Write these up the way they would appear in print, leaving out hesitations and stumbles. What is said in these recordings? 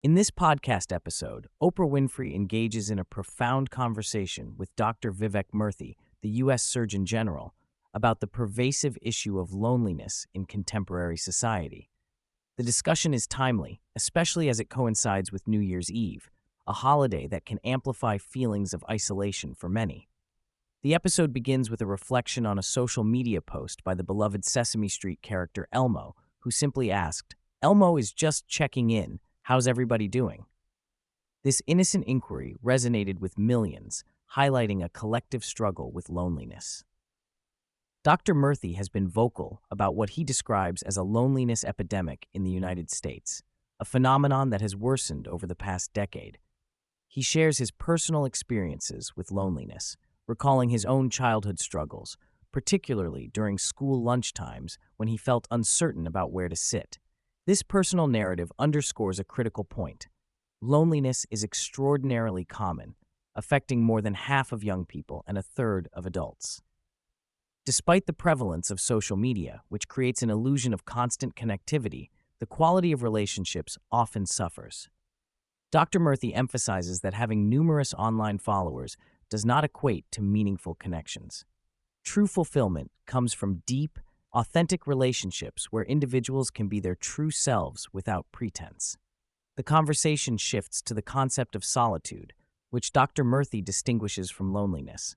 In this podcast episode, Oprah Winfrey engages in a profound conversation with Dr. Vivek Murthy, the U.S. Surgeon General, about the pervasive issue of loneliness in contemporary society. The discussion is timely, especially as it coincides with New Year's Eve, a holiday that can amplify feelings of isolation for many. The episode begins with a reflection on a social media post by the beloved Sesame Street character Elmo, who simply asked, "Elmo is just checking in. How's everybody doing?" This innocent inquiry resonated with millions, highlighting a collective struggle with loneliness. Dr. Murthy has been vocal about what he describes as a loneliness epidemic in the United States, a phenomenon that has worsened over the past decade. He shares his personal experiences with loneliness, recalling his own childhood struggles, particularly during school lunchtimes when he felt uncertain about where to sit. This personal narrative underscores a critical point. Loneliness is extraordinarily common, affecting more than half of young people and a third of adults. Despite the prevalence of social media, which creates an illusion of constant connectivity, the quality of relationships often suffers. Dr. Murthy emphasizes that having numerous online followers does not equate to meaningful connections. True fulfillment comes from deep, authentic relationships where individuals can be their true selves without pretense. The conversation shifts to the concept of solitude, which Dr. Murthy distinguishes from loneliness.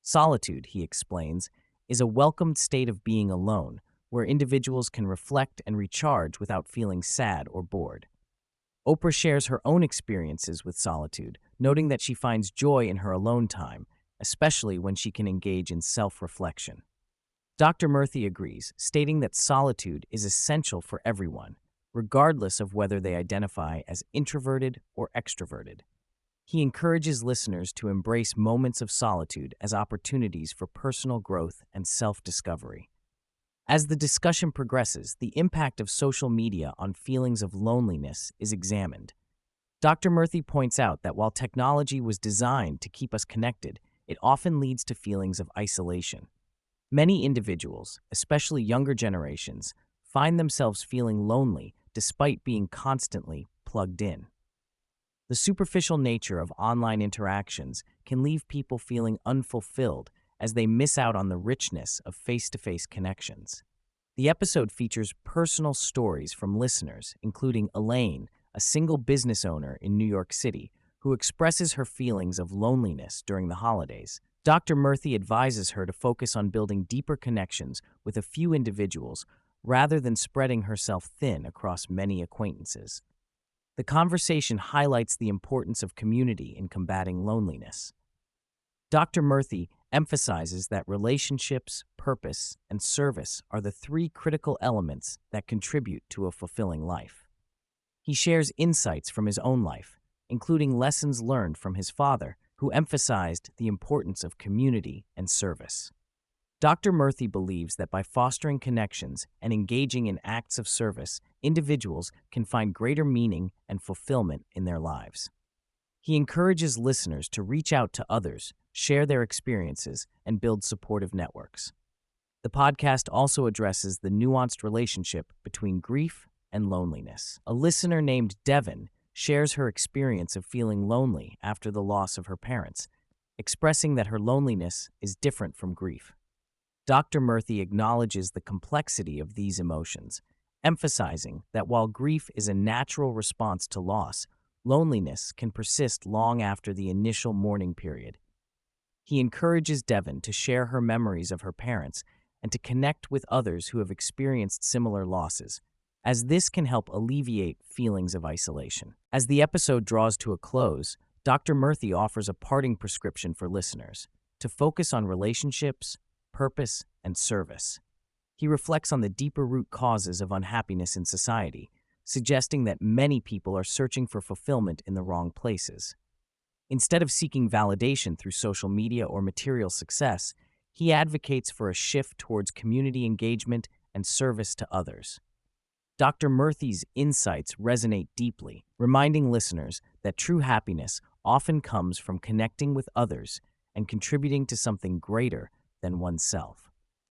Solitude, he explains, is a welcomed state of being alone, where individuals can reflect and recharge without feeling sad or bored. Oprah shares her own experiences with solitude, noting that she finds joy in her alone time, especially when she can engage in self-reflection. Dr. Murthy agrees, stating that solitude is essential for everyone, regardless of whether they identify as introverted or extroverted. He encourages listeners to embrace moments of solitude as opportunities for personal growth and self-discovery. As the discussion progresses, the impact of social media on feelings of loneliness is examined. Dr. Murthy points out that while technology was designed to keep us connected, it often leads to feelings of isolation. Many individuals, especially younger generations, find themselves feeling lonely despite being constantly plugged in. The superficial nature of online interactions can leave people feeling unfulfilled as they miss out on the richness of face-to-face connections. The episode features personal stories from listeners, including Elaine, a single business owner in New York City, who expresses her feelings of loneliness during the holidays. Dr. Murthy advises her to focus on building deeper connections with a few individuals rather than spreading herself thin across many acquaintances. The conversation highlights the importance of community in combating loneliness. Dr. Murthy emphasizes that relationships, purpose, and service are the three critical elements that contribute to a fulfilling life. He shares insights from his own life, including lessons learned from his father, who emphasized the importance of community and service. Dr. Murthy believes that by fostering connections and engaging in acts of service, individuals can find greater meaning and fulfillment in their lives. He encourages listeners to reach out to others, share their experiences, and build supportive networks. The podcast also addresses the nuanced relationship between grief and loneliness. A listener named Devin shares her experience of feeling lonely after the loss of her parents, expressing that her loneliness is different from grief. Dr. Murthy acknowledges the complexity of these emotions, emphasizing that while grief is a natural response to loss, loneliness can persist long after the initial mourning period. He encourages Devin to share her memories of her parents and to connect with others who have experienced similar losses, as this can help alleviate feelings of isolation. As the episode draws to a close, Dr. Murthy offers a parting prescription for listeners to focus on relationships, purpose, and service. He reflects on the deeper root causes of unhappiness in society, suggesting that many people are searching for fulfillment in the wrong places. Instead of seeking validation through social media or material success, he advocates for a shift towards community engagement and service to others. Dr. Murthy's insights resonate deeply, reminding listeners that true happiness often comes from connecting with others and contributing to something greater than oneself.